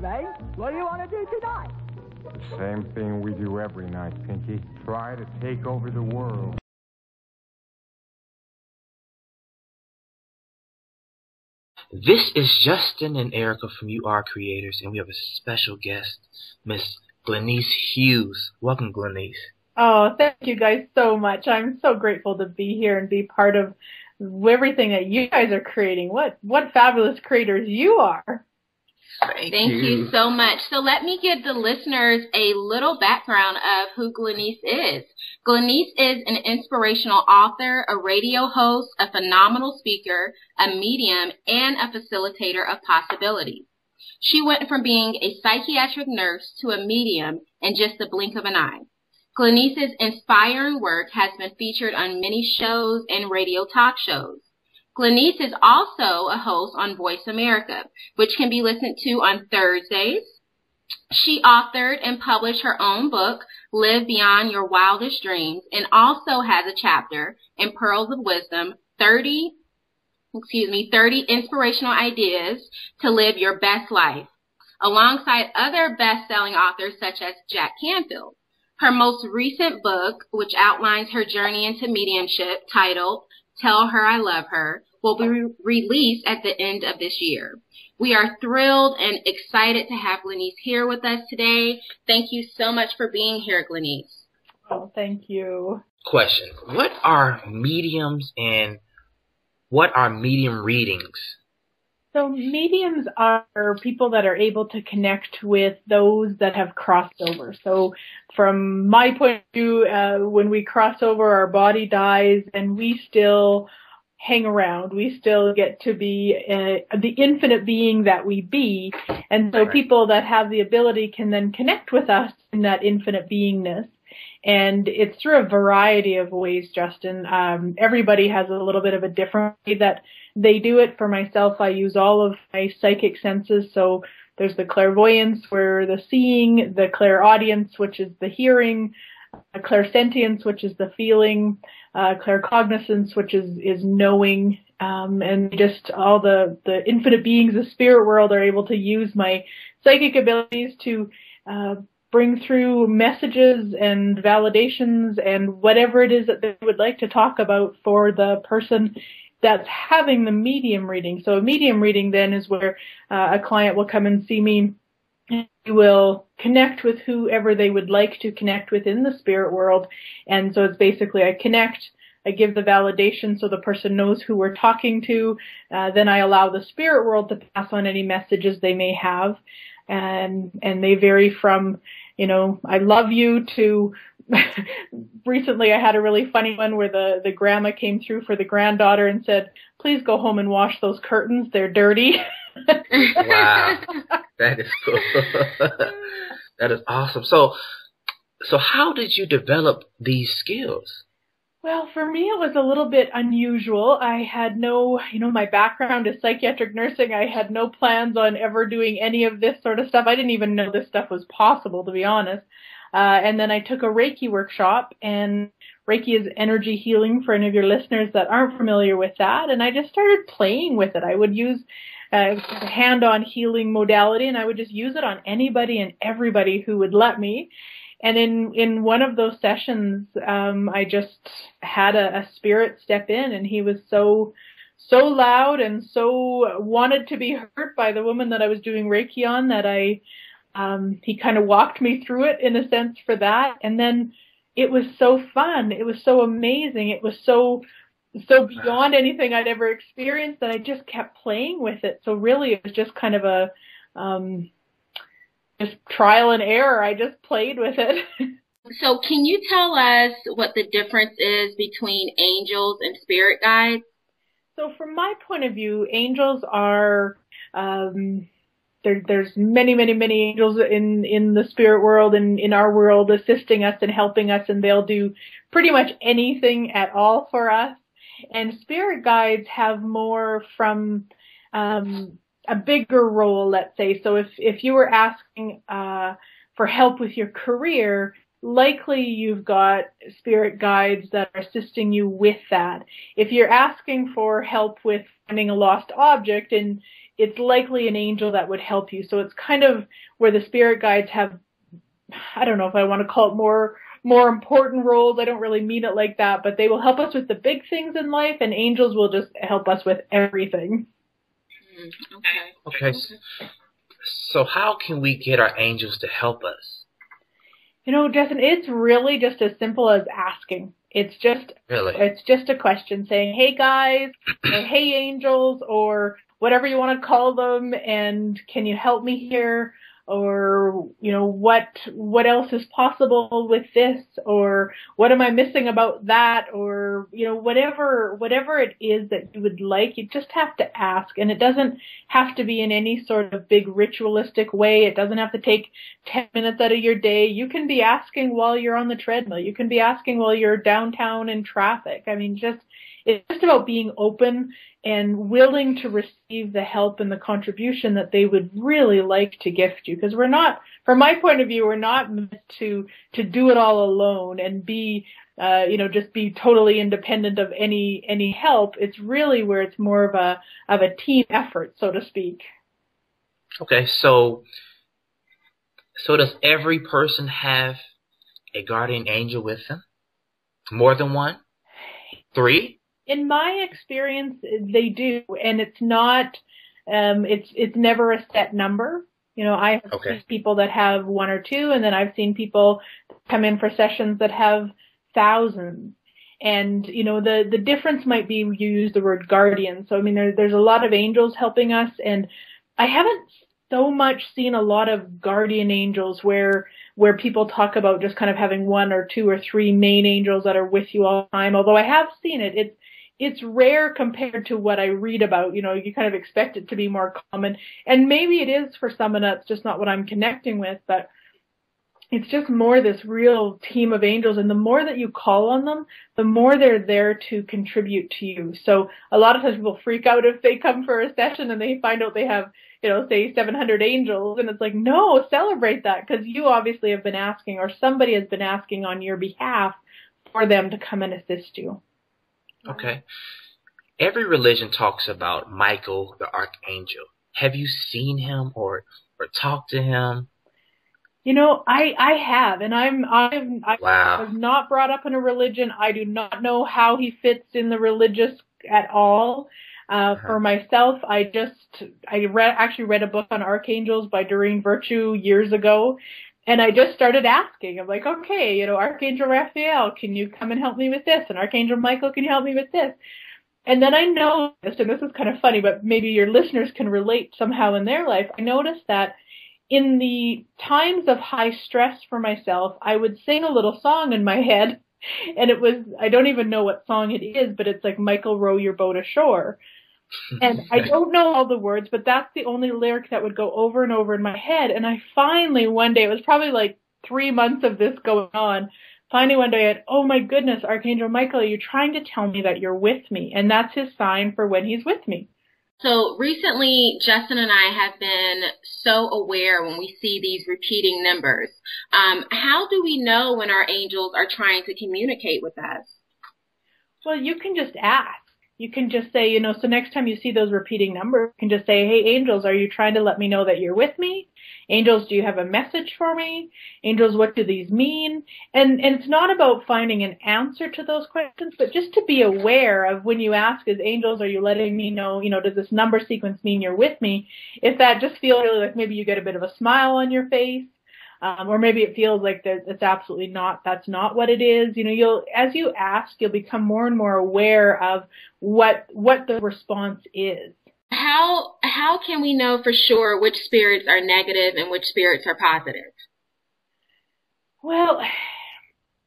Ray. What do you want to do tonight? Same thing we do every night, Pinky. Try to take over the world. This is Justin and Erica from YouAreCreators, and we have a special guest, Miss Glenice Hughes. Welcome, Glenice. Oh, thank you guys so much. I'm so grateful to be here and be part of everything that you guys are creating. What fabulous creators you are. Thank you so much. So let me give the listeners a little background of who Glenice is. Glenice is an inspirational author, a radio host, a phenomenal speaker, a medium, and a facilitator of possibilities. She went from being a psychiatric nurse to a medium in just the blink of an eye. Glenice's inspiring work has been featured on many shows and radio talk shows. Glenice is also a host on Voice America, which can be listened to on Thursdays. She authored and published her own book, Live Beyond Your Wildest Dreams, and also has a chapter in Pearls of Wisdom, 30 inspirational ideas to live your best life, alongside other best-selling authors such as Jack Canfield. Her most recent book, which outlines her journey into mediumship, titled Tell Her I Love Her, will be released at the end of this year. We are thrilled and excited to have Glenice here with us today. Thank you so much for being here, Glenice. Oh, thank you. Question. What are mediums and what are medium readings? So mediums are people that are able to connect with those that have crossed over. So from my point of view, when we cross over, our body dies and we still hang around. We still get to be the infinite being that we be. And so people that have the ability can then connect with us in that infinite beingness. And it's through a variety of ways, Justin. Everybody has a little bit of a different way that they do it. For myself, I use all of my psychic senses. So there's the clairvoyance, where the seeing, the clairaudience, which is the hearing, clairsentience, which is the feeling, claircognizance, which is knowing, and just all the infinite beings of spirit world are able to use my psychic abilities to bring through messages and validations and whatever it is that they would like to talk about for the person that's having the medium reading. So a medium reading then is where a client will come and see me and will connect with whoever they would like to connect with in the spirit world. And so it's basically I connect, I give the validation so the person knows who we're talking to. Then I allow the spirit world to pass on any messages they may have. And they vary from, I love you to recently I had a really funny one where the grandma came through for the granddaughter and said, please go home and wash those curtains. They're dirty. Wow. That is cool. That is awesome. So how did you develop these skills? Well, for me, it was a little bit unusual. I had no, my background is psychiatric nursing. I had no plans on ever doing any of this sort of stuff. I didn't even know this stuff was possible, to be honest. And then I took a Reiki workshop, and Reiki is energy healing for any of your listeners that aren't familiar with that. And I just started playing with it. I would use a hand-on healing modality, and I would just use it on anybody and everybody who would let me. And in one of those sessions, I just had a spirit step in, and he was so loud and so wanted to be heard by the woman that I was doing Reiki on that he kind of walked me through it in a sense for that. And then it was so fun. It was so amazing. It was so beyond anything I'd ever experienced that I just kept playing with it. So really it was just kind of a, just trial and error. I just played with it. So can you tell us what the difference is between angels and spirit guides? So from my point of view, angels are, there's many, many, many angels in the spirit world and in our world assisting us and helping us, and they'll do pretty much anything at all for us. And spirit guides have more from a bigger role, let's say. So if you were asking for help with your career, likely you've got spirit guides that are assisting you with that. If you're asking for help with finding a lost object and it's likely an angel that would help you. So it's kind of where the spirit guides have, I don't know if I want to call it more important roles. I don't really mean it like that, but they will help us with the big things in life, and angels will just help us with everything. Okay. So how can we get our angels to help us? You know, Justin, it's really just as simple as asking. It's just a question saying, hey guys, or hey angels, or whatever you want to call them, and can you help me here? Or, you know, what else is possible with this? Or what am I missing about that? Or, you know, whatever it is that you would like, you just have to ask. And it doesn't have to be in any sort of big ritualistic way. It doesn't have to take 10 minutes out of your day. You can be asking while you're on the treadmill. You can be asking while you're downtown in traffic. I mean, it's just about being open and willing to receive the help and the contribution that they would really like to gift you. Because we're not, from my point of view, we're not meant to do it all alone and be, just be totally independent of any help. It's really where it's more of a team effort, so to speak. Okay, so does every person have a guardian angel with them? More than one? 3? In my experience, they do, and it's not, it's never a set number. You know, I have seen people that have 1 or 2, and then I've seen people come in for sessions that have thousands. And, you know, the difference might be you use the word guardian. So, I mean, there's a lot of angels helping us, and I haven't so much seen a lot of guardian angels where people talk about just kind of having 1 or 2 or 3 main angels that are with you all the time. Although I have seen it. It's rare compared to what I read about. You know, you kind of expect it to be more common. And maybe it is for someone that's just not what I'm connecting with, but it's just more this real team of angels. And the more that you call on them, the more they're there to contribute to you. So a lot of times people freak out if they come for a session and they find out they have, you know, say 700 angels. And it's like, no, celebrate that, because you obviously have been asking, or somebody has been asking on your behalf for them to come and assist you. Okay. Every religion talks about Michael, the Archangel. Have you seen him or talked to him? You know, I have, and I Wow. was not brought up in a religion. I do not know how he fits in the religious at all. For myself, I actually read a book on archangels by Doreen Virtue years ago. And I just started asking. I'm like, okay, you know, Archangel Raphael, can you come and help me with this? And Archangel Michael, can you help me with this? And then I noticed, and this is kind of funny, but maybe your listeners can relate somehow in their life. I noticed that in the times of high stress for myself, I would sing a little song in my head. And it was, I don't even know what song it is, but it's like, Michael, row your boat ashore. And I don't know all the words, but that's the only lyric that would go over and over in my head. And I finally one day, it was probably like 3 months of this going on, finally one day I had, oh my goodness, Archangel Michael, are you trying to tell me that you're with me? And that's his sign for when he's with me. So recently, Justin and I have been so aware when we see these repeating numbers. How do we know when our angels are trying to communicate with us? Well, you can just ask. You can just say, you know, so next time you see those repeating numbers, you can just say, hey, angels, are you trying to let me know that you're with me? Angels, do you have a message for me? Angels, what do these mean? And it's not about finding an answer to those questions, but just to be aware of when you ask, is angels, are you letting me know, you know, does this number sequence mean you're with me? If that just feels really like maybe you get a bit of a smile on your face, or maybe it feels like that it's absolutely not, that's not what it is. You know, as you ask, you'll become more and more aware of what the response is. How can we know for sure which spirits are negative and which spirits are positive? Well,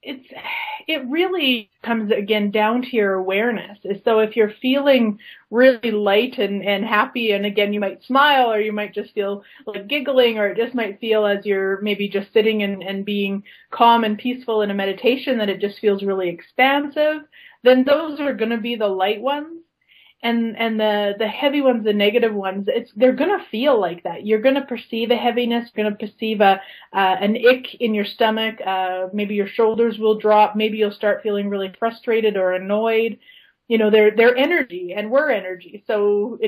it really comes again down to your awareness. So if you're feeling really light and happy, and again, you might smile, or you might just feel like giggling, or it just might feel as you're maybe just sitting and being calm and peaceful in a meditation, that it just feels really expansive, then those are going to be the light ones. And the heavy ones, the negative ones, they're going to feel like that. You're going to perceive a heaviness, you're going to perceive an ick in your stomach, maybe your shoulders will drop, maybe you'll start feeling really frustrated or annoyed. You know, they're energy, and we're energy. So,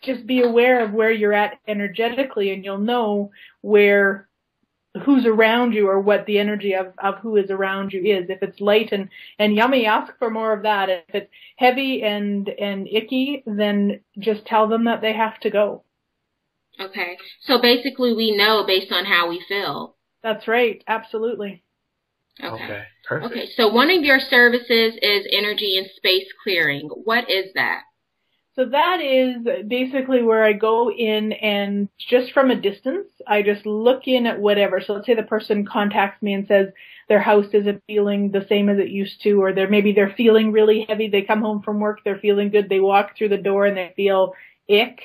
just be aware of where you're at energetically, and you'll know who's around you or what the energy of who is around you is. If it's light and yummy, ask for more of that. If it's heavy and icky, then just tell them that they have to go. Okay. So basically we know based on how we feel. That's right. Absolutely. Okay. Perfect. Okay. So one of your services is energy and space clearing. What is that? So that is basically where I go in and just from a distance, I just look in at whatever. So let's say the person contacts me and says their house isn't feeling the same as it used to, or maybe they're feeling really heavy. They come home from work, they're feeling good. They walk through the door and they feel ick.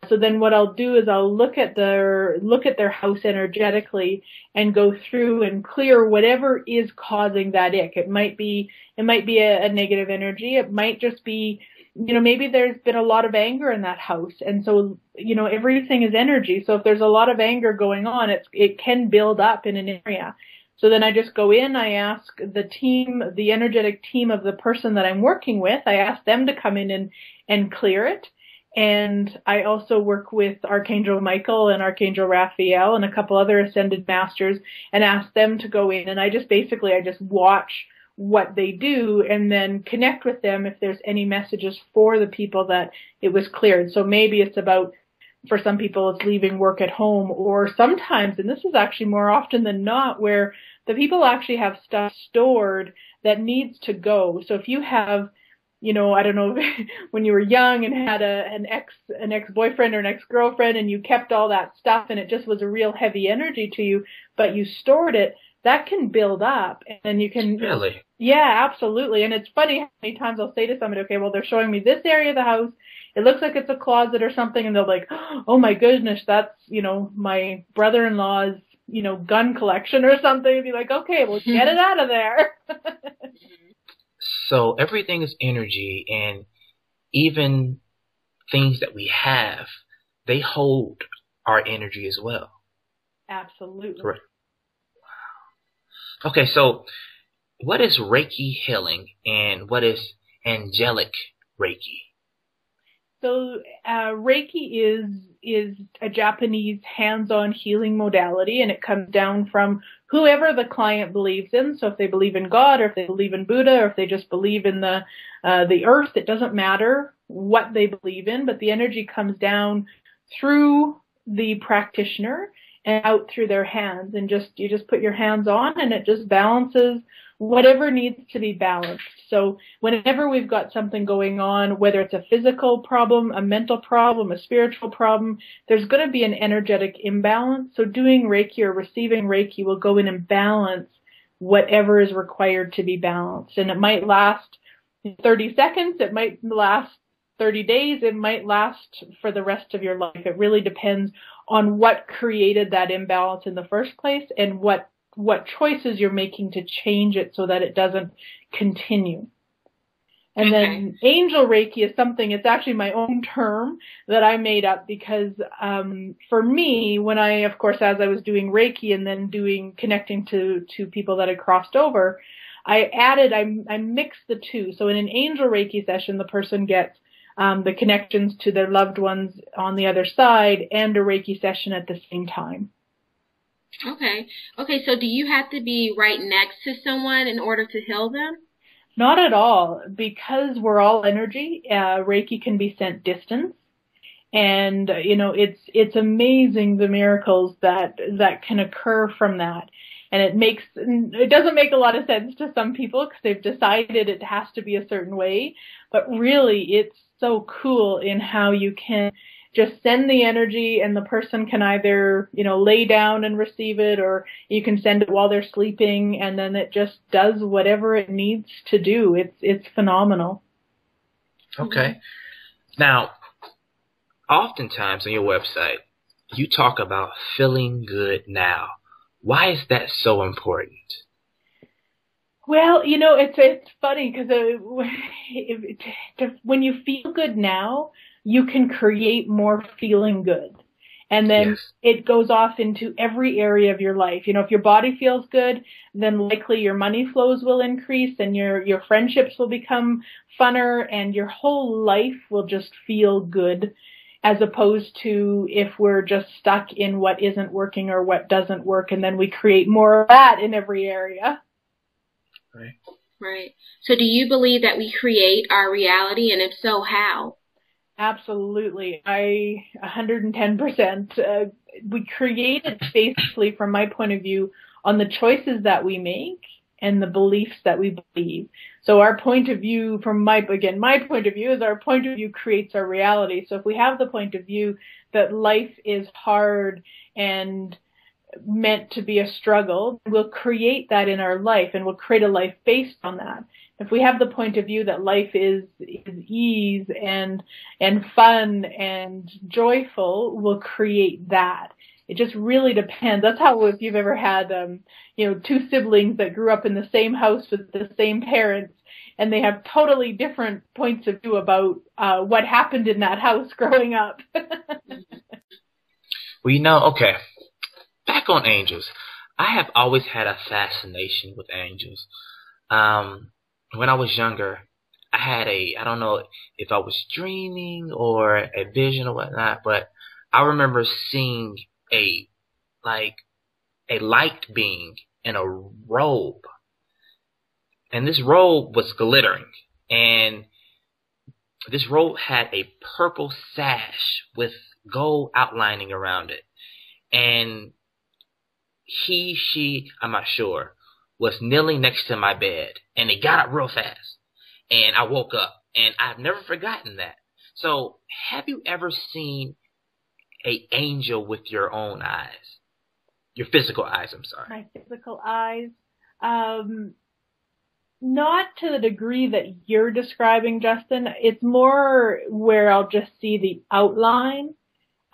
So then what I'll do is I'll look at their house energetically and go through and clear whatever is causing that ick. It might be a negative energy. It might just be, maybe there's been a lot of anger in that house. And so, everything is energy. So if there's a lot of anger going on, it can build up in an area. So then I just go in, I ask the energetic team of the person that I'm working with, I ask them to come in and clear it. And I also work with Archangel Michael and Archangel Raphael and a couple other ascended masters and ask them to go in. And I just watch what they do and then connect with them if there's any messages for the people that it was cleared. So maybe it's about, for some people, it's leaving work at home, or sometimes, and this is actually more often than not, where the people actually have stuff stored that needs to go. So if you have, I don't know, when you were young and had an ex-boyfriend or an ex-girlfriend and you kept all that stuff and it just was a real heavy energy to you, but you stored it, that can build up and you can... Really? Yeah, absolutely. And it's funny how many times I'll say to somebody, okay, well, they're showing me this area of the house. It looks like it's a closet or something. And they're like, oh my goodness, that's, my brother-in-law's, gun collection or something. And be like, okay, well, get it out of there. So everything is energy, and even things that we have, they hold our energy as well. Absolutely. Right. Wow. Okay, so what is Reiki healing and what is angelic Reiki? So Reiki is a Japanese hands-on healing modality, and it comes down from whoever the client believes in. So if they believe in God, or if they believe in Buddha, or if they just believe in the earth, it doesn't matter what they believe in, but the energy comes down through the practitioner and out through their hands, and you just put your hands on, and it just balances whatever needs to be balanced. So whenever we've got something going on, whether it's a physical problem, a mental problem, a spiritual problem, there's going to be an energetic imbalance. So doing Reiki or receiving Reiki will go in and balance whatever is required to be balanced. And it might last 30 seconds. It might last 30 days. It might last for the rest of your life. It really depends on what created that imbalance in the first place and what choices you're making to change it so that it doesn't continue. And then angel Reiki is something, it's actually my own term that I made up because for me, when of course, as I was doing Reiki and then connecting to people that had crossed over, I mixed the two. So in an angel Reiki session, the person gets the connections to their loved ones on the other side and a Reiki session at the same time. Okay. So do you have to be right next to someone in order to heal them? Not at all. Because we're all energy, Reiki can be sent distance. And, it's amazing the miracles that can occur from that. And it doesn't make a lot of sense to some people because they've decided it has to be a certain way. But really, it's so cool in how you can just send the energy and the person can either, lay down and receive it, or you can send it while they're sleeping, and then it just does whatever it needs to do. It's phenomenal. Okay. Now, oftentimes on your website, you talk about feeling good now. Why is that so important? Well, it's funny because when you feel good now, you can create more feeling good. And then it goes off into every area of your life. If your body feels good, then likely your money flows will increase and your friendships will become funner and your whole life will just feel good. as opposed to if we're just stuck in what isn't working or what doesn't work, and then we create more of that in every area. Right. Right. So do you believe that we create our reality, and if so, how? Absolutely. 110%. We create it basically, from my point of view, on the choices that we make and the beliefs that we believe. So our point of view, my point of view is our point of view creates our reality. So if we have the point of view that life is hard and meant to be a struggle, we'll create that in our life, and we'll create a life based on that. If we have the point of view that life is ease and fun and joyful, we'll create that. It just really depends. That's how, if you've ever had, two siblings that grew up in the same house with the same parents, and they have totally different points of view about what happened in that house growing up. Well, okay. Back on angels. I have always had a fascination with angels. When I was younger, I had I don't know if I was dreaming or a vision or whatnot, but I remember seeing a light being in a robe. And this robe was glittering. And this robe had a purple sash with gold outlining around it. And she, I'm not sure, was kneeling next to my bed. And it got up real fast. And I woke up. And I've never forgotten that. So, have you ever seen an angel with your own eyes? Your physical eyes, I'm sorry. My physical eyes? Not to the degree that you're describing, Justin. It's more where I'll just see the outline.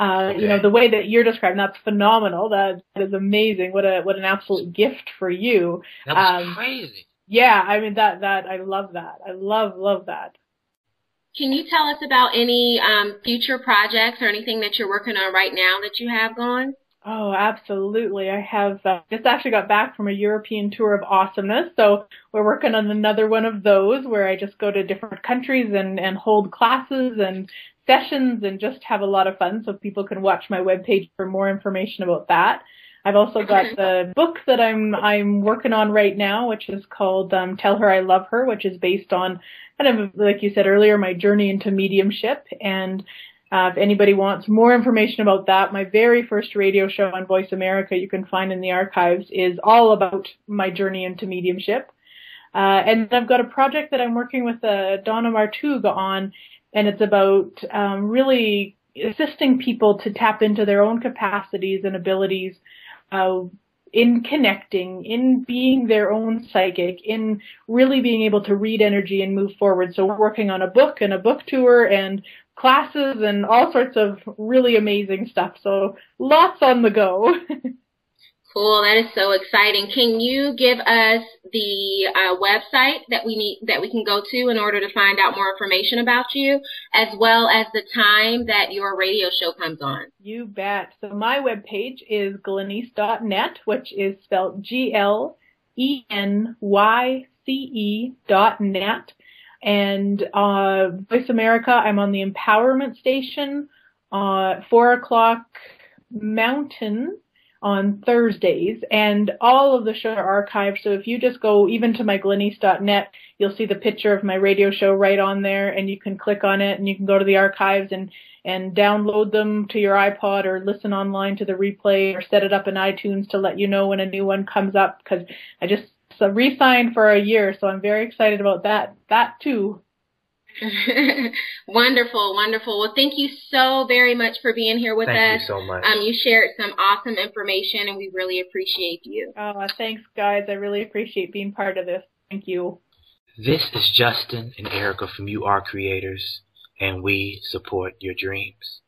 Okay. The way that you're describing, that's phenomenal. That is amazing. What an absolute gift for you. That was crazy. Yeah, I mean, that I love that. I love that. Can you tell us about any future projects or anything that you're working on right now that you have going? Oh, absolutely. I have just actually got back from a European tour of awesomeness. So we're working on another one of those where I just go to different countries and hold classes and sessions and just have a lot of fun. So people can watch my webpage for more information about that. I've also got the book that I'm working on right now, which is called Tell Her I Love Her, which is based on, kind of like you said earlier, my journey into mediumship. And if anybody wants more information about that, my very first radio show on Voice America, you can find in the archives, is all about my journey into mediumship. And I've got a project that I'm working with Donna Martug on, and it's about really assisting people to tap into their own capacities and abilities in connecting, in being their own psychic, in really being able to read energy and move forward. So we're working on a book and a book tour and classes and all sorts of really amazing stuff. So lots on the go. Cool. That is so exciting. Can you give us the website that we can go to in order to find out more information about you, as well as the time that your radio show comes on? You bet. So my webpage is glenice.net, which is spelled GLENYCE.net. And Voice America, I'm on the Empowerment Station, 4:00 Mountain on Thursdays, and all of the shows are archived. So if you just go even to my glenice.net, you'll see the picture of my radio show right on there, and you can click on it, and you can go to the archives and download them to your iPod or listen online to the replay or set it up in iTunes to let you know when a new one comes up, because I just re-signed for a year, so I'm very excited about that too. Wonderful, wonderful. Well, thank you so very much for being here with us. Thank you so much. You shared some awesome information, and we really appreciate you. Oh, thanks, guys. I really appreciate being part of this. Thank you. This is Justin and Erica from YouAreCreators, and we support your dreams.